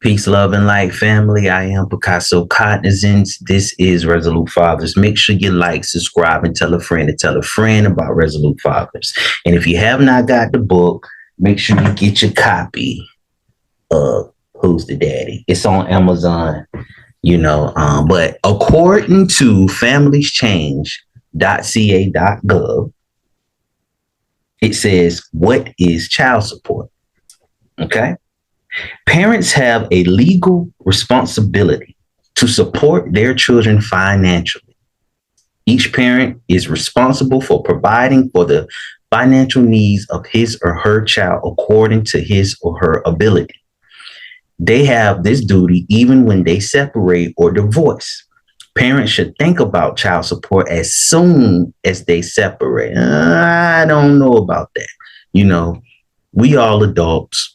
Peace, love, and light, family. I am Picasso Cognizance. This is Resolute Fathers. Make sure you like, subscribe, and tell a friend about Resolute Fathers. And if you have not got the book, make sure you get your copy of Who's the Daddy. It's on Amazon, but according to familieschange.ca.gov, it says, what is child support? Okay. Parents have a legal responsibility to support their children financially. Each parent is responsible for providing for the financial needs of his or her child according to his or her ability. They have this duty even when they separate or divorce. Parents should think about child support as soon as they separate. I don't know about that. We all adults,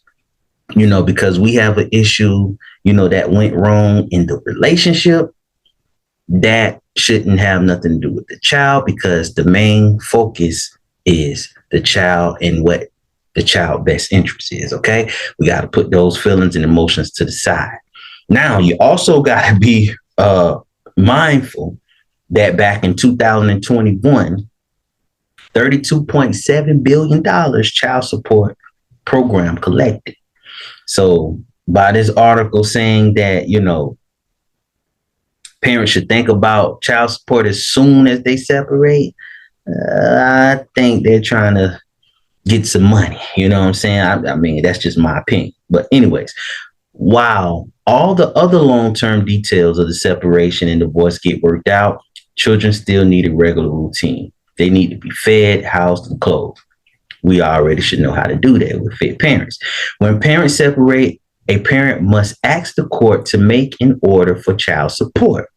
because we have an issue, that went wrong in the relationship, that shouldn't have nothing to do with the child, because the main focus is the child and what the child best interest is. Okay. We got to put those feelings and emotions to the side. Now, you also got to be mindful that back in 2021, $32.7 billion child support program collected. So by this article saying that, parents should think about child support as soon as they separate, I think they're trying to get some money. You know what I'm saying? I mean, that's just my opinion. But anyways, while all the other long-term details of the separation and divorce get worked out, children still need a regular routine. They need to be fed, housed, and clothed. We already should know how to do that with fit parents. When parents separate, a parent must ask the court to make an order for child support.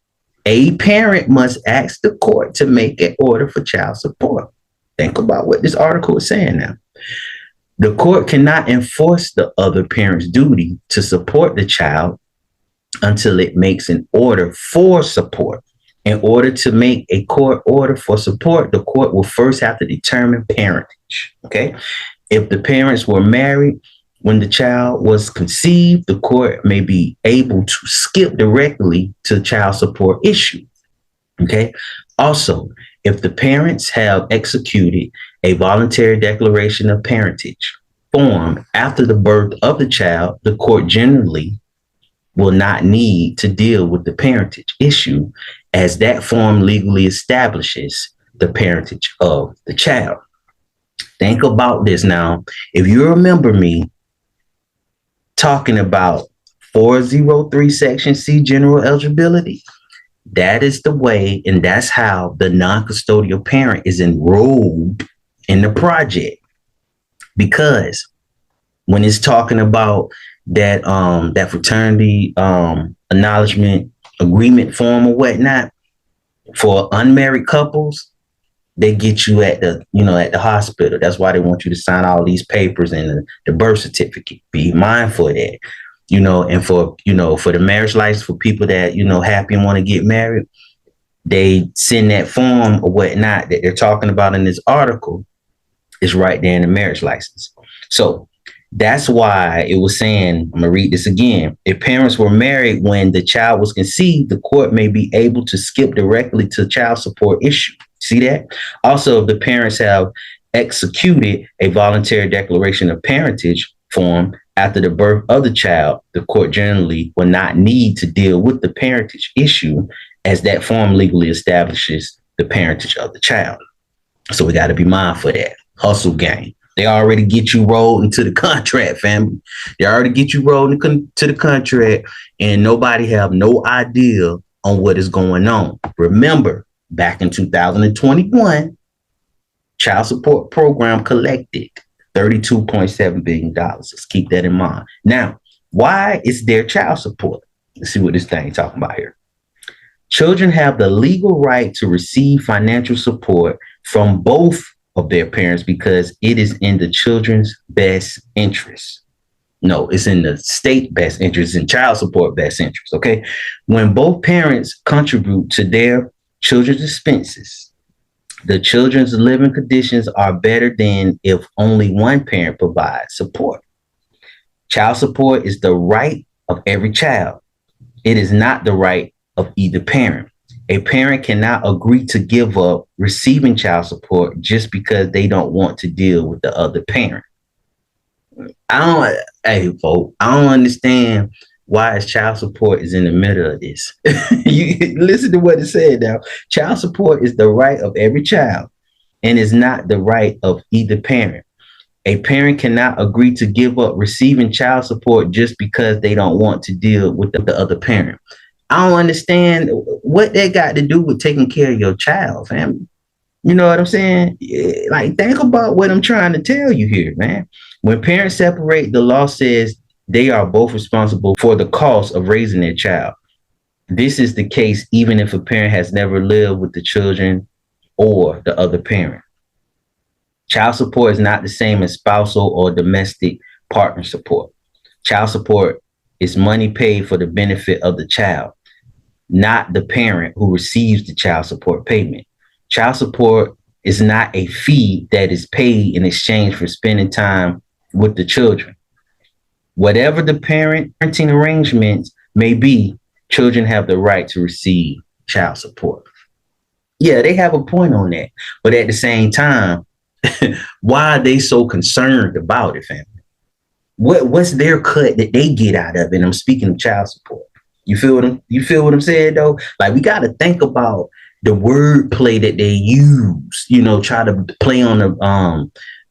A parent must ask the court to make an order for child support. Think about what this article is saying now. The court cannot enforce the other parent's duty to support the child until it makes an order for support. In order to make a court order for support, the court will first have to determine parentage. Okay. If the parents were married when the child was conceived, the court may be able to skip directly to the child support issue. Okay. Also, if the parents have executed a voluntary declaration of parentage form after the birth of the child, the court generally will not need to deal with the parentage issue, as that form legally establishes the parentage of the child. Think about this now. If you remember me talking about 403 Section C general eligibility, that is the way, and that's how the non-custodial parent is enrolled in the project. Because when it's talking about that fraternity acknowledgement agreement form or whatnot for unmarried couples, they get you at the hospital. That's why they want you to sign all these papers and the birth certificate. Be mindful of that. And for the marriage license for people that, happy and want to get married, they send that form or whatnot that they're talking about in this article. Is right there in the marriage license. So that's why it was saying, I'm going to read this again. If parents were married when the child was conceived, the court may be able to skip directly to child support issue. See that? Also, if the parents have executed a voluntary declaration of parentage form after the birth of the child, the court generally will not need to deal with the parentage issue, as that form legally establishes the parentage of the child. So we got to be mindful of that. Hustle gang. They already get you rolled into the contract, family. They already get you rolled into the contract, and nobody have no idea on what is going on. Remember, back in 2021, child support program collected $32.7 billion. Let's keep that in mind. Now, why is there child support? Let's see what this thing is talking about here. Children have the legal right to receive financial support from both of their parents because it is in the children's best interest. No, it's in the state best interest and child support best interest. Okay. When both parents contribute to their children's expenses, the children's living conditions are better than if only one parent provides support. Child support is the right of every child. It is not the right of either parent. A parent cannot agree to give up receiving child support just because they don't want to deal with the other parent. I don't, hey, folks, I don't understand why child support is in the middle of this. You listen to what it said now. Child support is the right of every child and is not the right of either parent. A parent cannot agree to give up receiving child support just because they don't want to deal with the other parent. I don't understand what that got to do with taking care of your child, family. You know what I'm saying? Like, think about what I'm trying to tell you here, man. When parents separate, the law says they are both responsible for the cost of raising their child. This is the case even if a parent has never lived with the children or the other parent. Child support is not the same as spousal or domestic partner support. Child support is money paid for the benefit of the child, not the parent who receives the child support payment. Child support is not a fee that is paid in exchange for spending time with the children. Whatever the parenting arrangements may be, children have the right to receive child support. Yeah, they have a point on that. But at the same time, why are they so concerned about it, family? What's their cut that they get out of it? I'm speaking of child support. You feel what I'm saying though? Like, we gotta think about the wordplay that they use, try to play on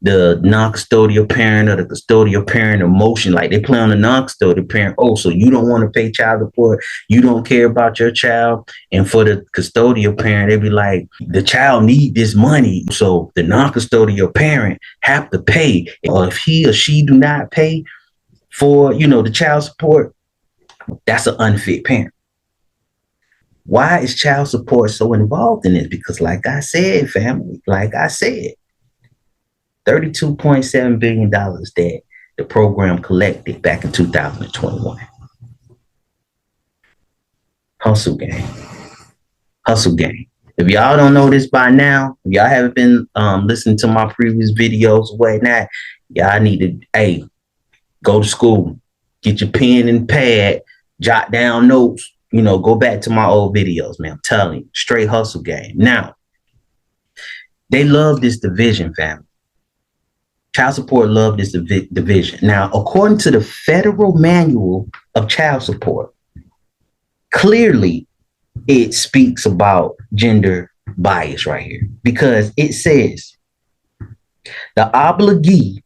the non-custodial parent or the custodial parent emotion. Like, they play on the non-custodial parent. Oh, so you don't want to pay child support, you don't care about your child. And for the custodial parent, they be like, the child need this money, so the non-custodial parent have to pay. Or if he or she do not pay for, the child support, that's an unfit parent. Why is child support so involved in this? Because like I said, family, $32.7 billion that the program collected back in 2021. Hustle gang. Hustle gang. If y'all don't know this by now, if y'all haven't been listening to my previous videos or whatnot, y'all need to, go to school, get your pen and pad, jot down notes, go back to my old videos, man. I'm telling you, straight hustle game. Now, they love this division, family. Child support love this division. Now, according to the Federal Manual of Child Support, clearly it speaks about gender bias right here, because it says the obligee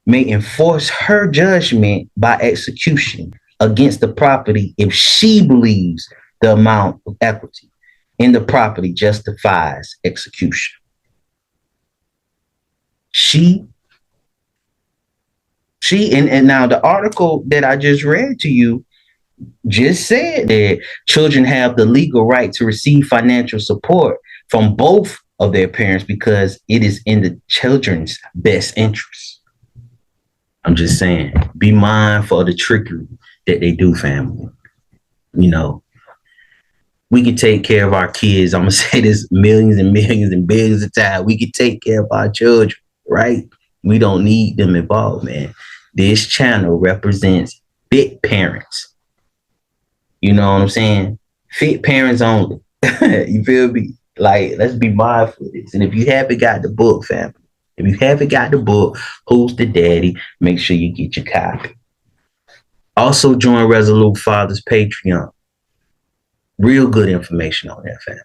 may enforce her judgment by execution against the property if she believes the amount of equity in the property justifies execution. And now the article that I just read to you just said that children have the legal right to receive financial support from both of their parents because it is in the children's best interest. I'm just saying, be mindful of the trickery that they do, family. We can take care of our kids. I'm going to say this millions and millions and billions of times. We can take care of our children, right? We don't need them involved, man. This channel represents fit parents. You know what I'm saying? Fit parents only. You feel me? Like, let's be mindful of this. And if you haven't got the book, family, if you haven't got the book, Who's the Daddy? Make sure you get your copy. Also join Resolute Fathers Patreon. Real good information on that, family.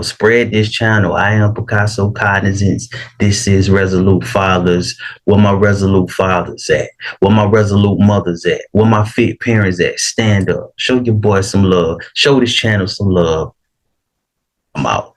Spread this channel. I am Picasso Cognizance. This is Resolute Fathers. Where my Resolute Fathers at? Where my Resolute Mothers at? Where my fit parents at? Stand up. Show your boy some love. Show this channel some love. I'm out.